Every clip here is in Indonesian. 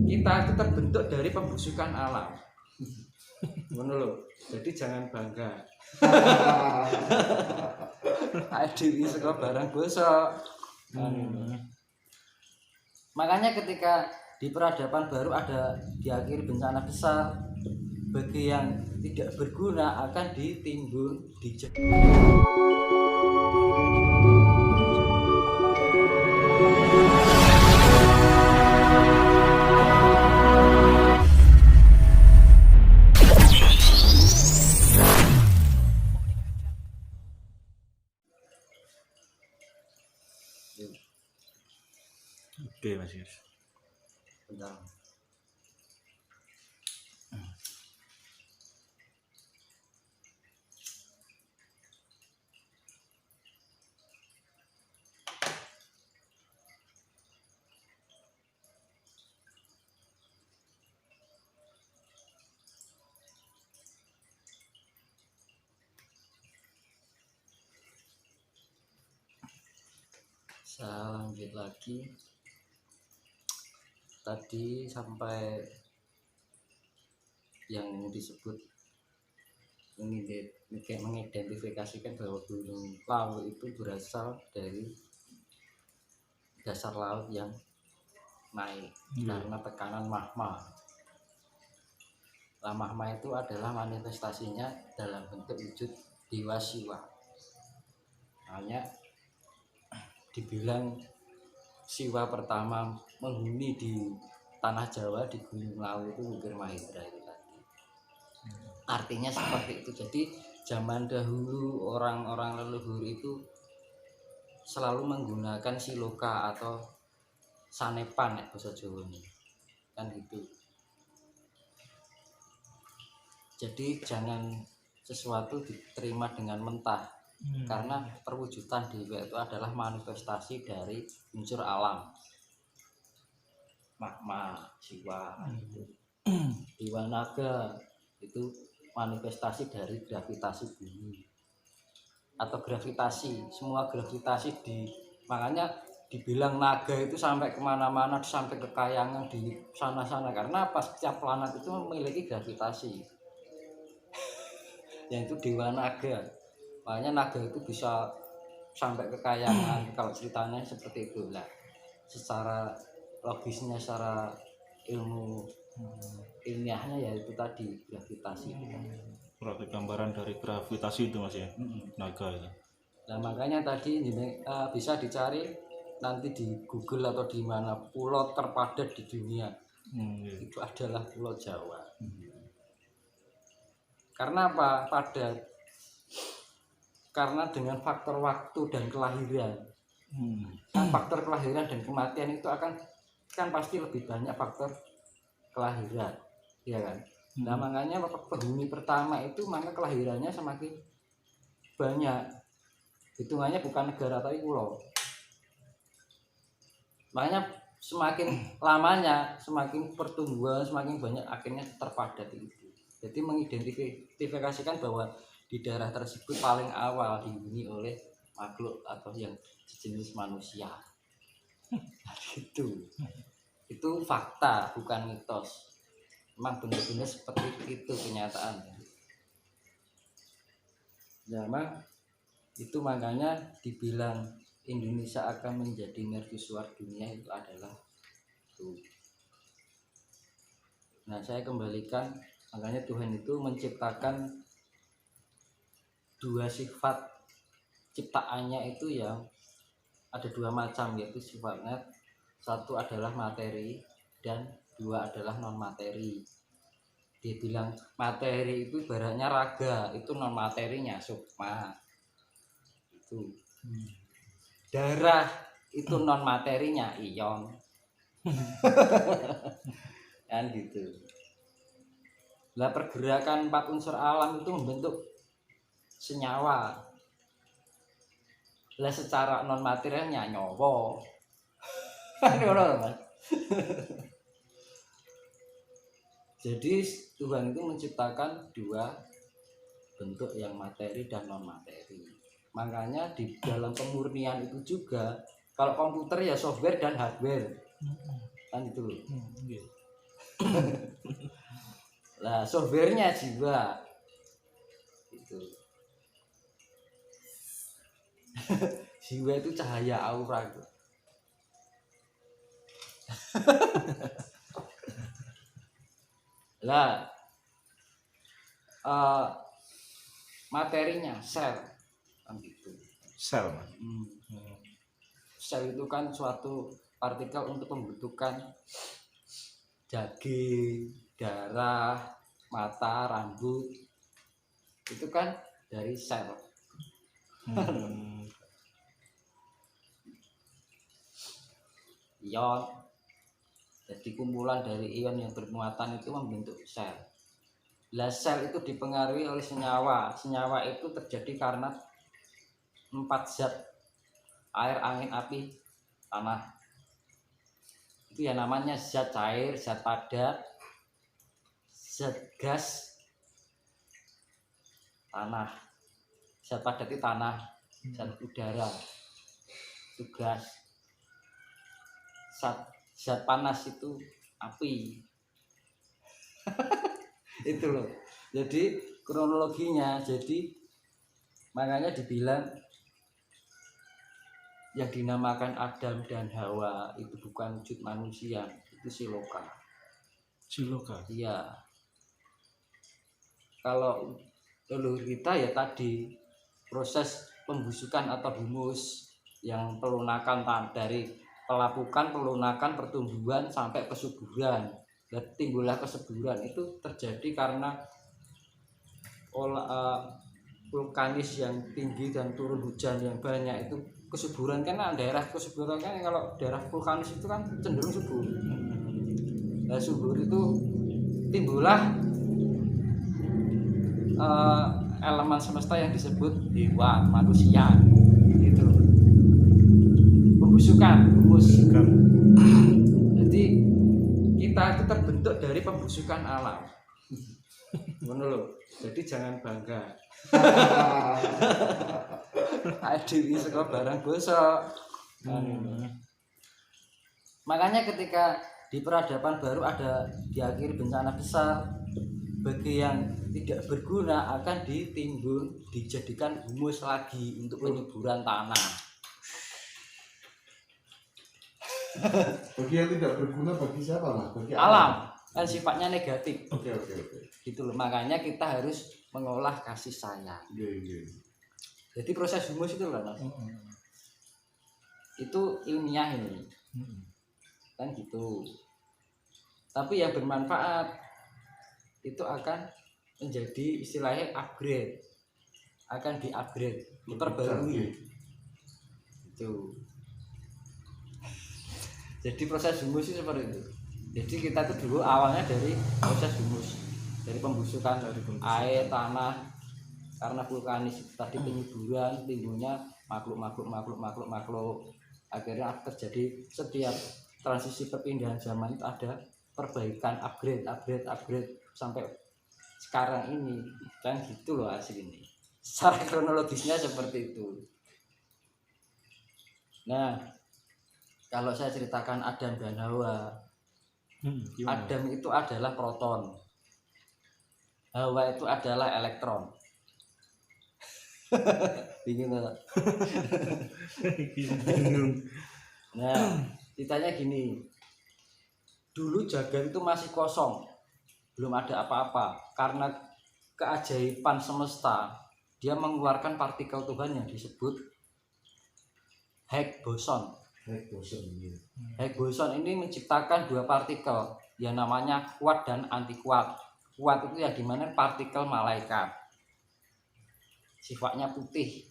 kita itu terbentuk dari pembusukan alam. Ngono lho. Jadi jangan bangga. Dewi saka barang bosok. Makanya ketika di peradaban baru ada diakhiri bencana besar, bagi yang tidak berguna akan ditimbun dijek. Oke Mas Yus. Bentar. Saya lanjut lagi. Tadi sampai yang disebut ini kayak mengidentifikasikan bahwa gunung Lawu itu berasal dari dasar laut yang naik karena tekanan magma. Nah, magma itu adalah manifestasinya dalam bentuk wujud dewa Siwa. Hanya dibilang Siwa pertama menghuni di tanah Jawa di Gunung Lawu itu Wukir Mahindra itu tadi. Artinya seperti itu. Jadi zaman dahulu orang-orang leluhur itu selalu menggunakan siloka atau sanepan ya bahasa Jawa ini. Kan gitu. Jadi jangan sesuatu diterima dengan mentah. Karena perwujudan dewa itu adalah manifestasi dari unsur alam, magma, Siwa, dewa naga itu manifestasi dari gravitasi bumi atau gravitasi, semua gravitasi makanya dibilang naga itu sampai kemana-mana, sampai ke kayangan di sana-sana karena apa? Setiap planet itu memiliki gravitasi yang itu dewa naga. Makanya naga itu bisa sampai ke kayangan kalau ceritanya seperti itu lah. Secara logisnya, secara ilmiahnya ya itu tadi gravitasi. Berarti gambaran dari gravitasi itu Mas ya, naga itu. Nah makanya tadi ini bisa dicari nanti di Google atau di mana pulau terpadat di dunia itu adalah Pulau Jawa. Karena apa? Padat. Karena dengan faktor waktu dan kelahiran, faktor kelahiran dan kematian itu kan pasti lebih banyak faktor kelahiran, ya kan? Nah makanya penghuni pertama itu maka kelahirannya semakin banyak, hitungannya bukan negara tapi pulau. Makanya semakin lamanya, semakin pertumbuhan, semakin banyak akhirnya terpadat itu. Jadi mengidentifikasikan bahwa di daerah tersebut paling awal dihuni oleh makhluk atau yang sejenis manusia. Itu fakta bukan mitos. Memang benar-benar seperti itu kenyataannya. Memang itu makanya dibilang Indonesia akan menjadi mercusuar dunia itu adalah itu. Nah saya kembalikan, makanya Tuhan itu menciptakan dua sifat ciptaannya itu yang ada dua macam, yaitu sifatnya satu adalah materi dan dua adalah non materi. Dia bilang materi itu ibaratnya raga, itu non materinya sukma itu. Darah itu non materinya ion. Kan gitu. Lah pergerakan empat unsur alam itu membentuk senyawa. Lah secara non materialnya nyawa. Ngono, Mas. Jadi Tuhan itu menciptakan dua bentuk yang materi dan non materi. Makanya di dalam pemurnian itu juga kalau komputer ya software dan hardware. Kan itu loh. Lah softwarenya jiwa itu. Jiwa itu cahaya aura gitu. Lah materinya sel kan gitu. Sel, Mas. Sel itu kan suatu partikel untuk pembentukan daging, darah, mata, rambut. Itu kan dari sel. Ion. Jadi kumpulan dari ion yang bermuatan itu membentuk sel. Lah sel itu dipengaruhi oleh senyawa. Senyawa itu terjadi karena 4 zat: air, angin, api, tanah. Itu ya namanya zat cair, zat padat, zat gas, tanah. Zat padat itu tanah, zat udara itu gas, zat panas itu api. Itu loh. Jadi kronologinya, jadi makanya dibilang yang dinamakan Adam dan Hawa itu bukan wujud manusia, itu siloka. Siloka. Iya. Kalau leluhur kita ya tadi proses pembusukan atau humus yang pelunakan dari pelapukan, pelunakan, pertumbuhan sampai kesuburan. Dan timbullah kesuburan itu terjadi karena vulkanis yang tinggi dan turun hujan yang banyak. Itu kesuburan kan, daerah kesuburan kan, kalau daerah vulkanis itu kan cenderung subur. Nah, subur itu timbullah elemen semesta yang disebut hewan, manusia. Itu pembusukan, humus. Jadi kita itu terbentuk dari pembusukan alam. Ngono lho. Jadi jangan bangga. Dewi saka barang bosok. Makanya ketika di peradaban baru ada diakhiri bencana besar, bagi yang tidak berguna akan ditimbun, dijadikan humus lagi untuk penyuburan tanah. Bagi yang tidak berguna bagi siapa, Mas? Bagi Alam kan sifatnya negatif. Oke. Gitu loh. Makanya kita harus mengolah kasih sayang. Iya. Jadi proses humus itu loh, Mas. Itu ilmiah ini. Kan gitu. Tapi yang bermanfaat itu akan menjadi istilahnya upgrade, akan di-upgrade, diperbarui. Itu. Jadi proses humus itu seperti itu. Jadi kita tuh dulu awalnya dari proses humus, dari pembusukan air, tanah, karena vulkanis tadi penyuburan, timbulnya makhluk. Akhirnya terjadi setiap transisi perpindahan zaman itu ada perbaikan, upgrade sampai sekarang ini. Kan gitu loh hasil ini. Secara kronologisnya seperti itu. Nah, kalau saya ceritakan Adam dan Hawa, Adam itu adalah proton, Hawa itu adalah elektron. Bingung nggak? Nah, ceritanya gini. Dulu jagat itu masih kosong, belum ada apa-apa. Karena keajaiban semesta, dia mengeluarkan partikel Tuhan yang disebut Higgs boson. Higgs boson ini menciptakan 2 partikel yang namanya kuat dan anti kuat. Kuat itu ya dimana partikel malaikat, sifatnya putih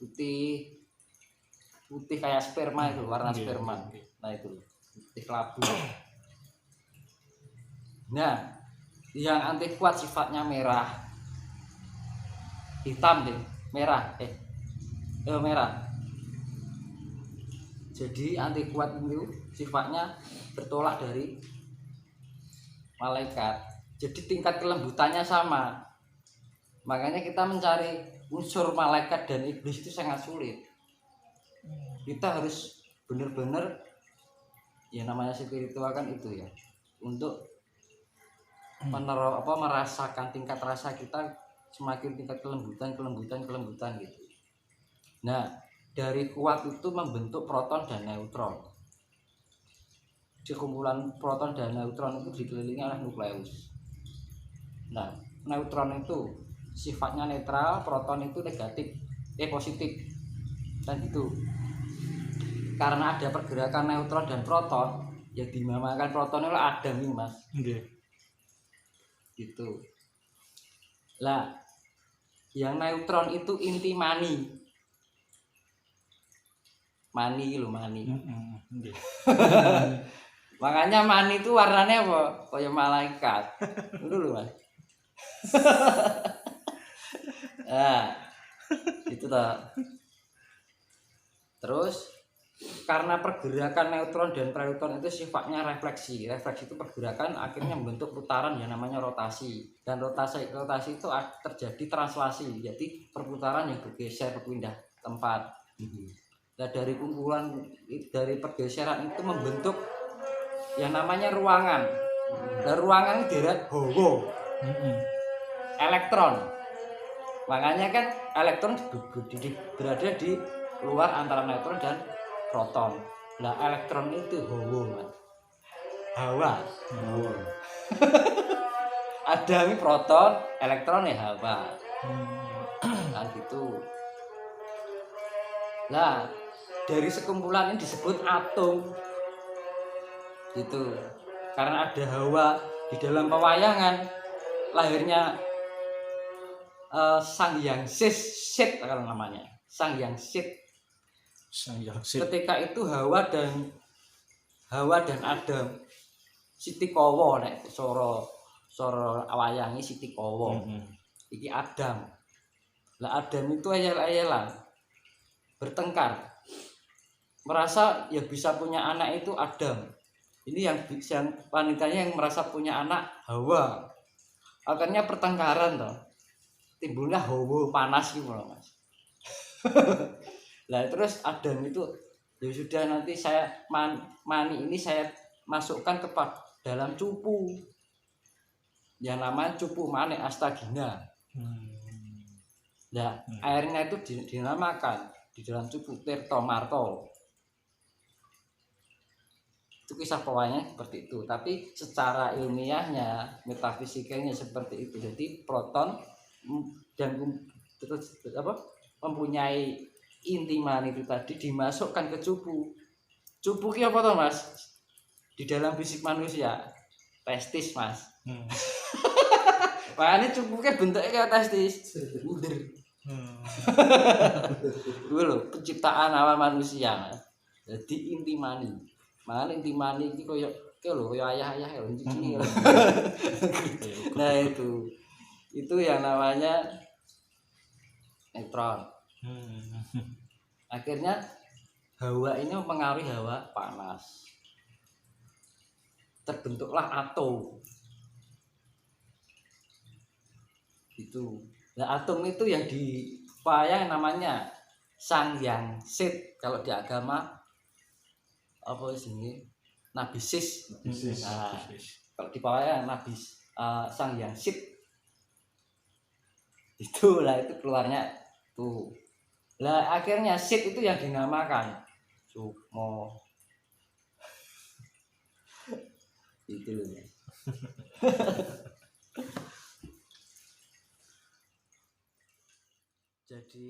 kayak sperma itu, warna sperma. Nah itu putih kelabu. Nah, yang anti kuat sifatnya merah, hitam deh, merah. Jadi anti kuat itu sifatnya bertolak dari malaikat. Jadi tingkat kelembutannya sama. Makanya kita mencari unsur malaikat dan iblis itu sangat sulit. Kita harus benar-benar, ya namanya spiritual kan itu ya, untuk merasakan tingkat rasa kita semakin tingkat kelembutan gitu. Nah, dari kuat itu membentuk proton dan neutron. Di kumpulan proton dan neutron itu dikelilingi oleh nukleus. Nah, neutron itu sifatnya netral, proton itu negatif, positif, dan gitu. Karena ada pergerakan neutron dan proton, yang dinamakan proton itu Adam ini mas. Nggih. Gitu. Lah, yang neutron itu inti mani. Mani lho, mani. Nggih. Makanya mani itu warnanya apa? Kayak malaikat. Itu lho mas. Nah, itu toh. Terus karena pergerakan neutron dan proton itu sifatnya refleksi. Refleksi itu pergerakan akhirnya membentuk putaran yang namanya rotasi. Dan rotasi itu terjadi translasi. Jadi perputaran yang bergeser berpindah tempat. Nah, dari kumpulan dari pergeseran itu membentuk yang namanya ruangan. Dan ruangan itu deret hawa. Elektron. Makanya kan elektron berada di luar antara neutron dan proton. Nah, elektron itu hawa. Ada ini proton, elektron ya hawa. Nah, gitu. Nah, dari sekumpulan ini disebut atom. Gitu. Karena ada hawa di dalam pewayangan, lahirnya Sang Hyang Sid kalau namanya. Sang Hyang Sid. Ketika itu Hawa dan Adam Sitikowo nek soro awayangi Sitikowo. Iki Adam. Lah Adam itu ayel-ayelan bertengkar. Merasa ya bisa punya anak itu Adam. Ini yang wanitanya yang merasa punya anak Hawa. Akhirnya pertengkaran toh. Timbulnya hawa panas gitu loh mas. Lah terus Adam itu ya sudah nanti saya mani ini saya masukkan ke dalam cupu yang namanya cupu mani astagina. Nah airnya itu dinamakan di dalam cupu Tirto Marto. Itu kisah pewayangan seperti itu. Tapi secara ilmiahnya metafisikanya seperti itu. Jadi proton dan terus mempunyai inti mani itu tadi dimasukkan ke cupu. Cupu ki apa toh mas? Di dalam fisik manusia testis mas. Makanya cupu ki bentuknya kayak testis. Bunder. Itu loh penciptaan awal manusia mas. Jadi inti mani. Makanya inti mani ini kayak ayah lho. Nah itu yang namanya neutron. Akhirnya hawa ini mempengaruhi hawa panas. Terbentuklah atom. Itu. Nah, atom itu yang dipayang namanya Sang Hyang Sid kalau di agama apa sini Nabi Sis. Nah, kalau di payang Nabi Sang Hyang Sid. Itulah itu keluarnya tuh. Lah akhirnya Sid itu yang dinamakan Sukmo. Itu loh. Jadi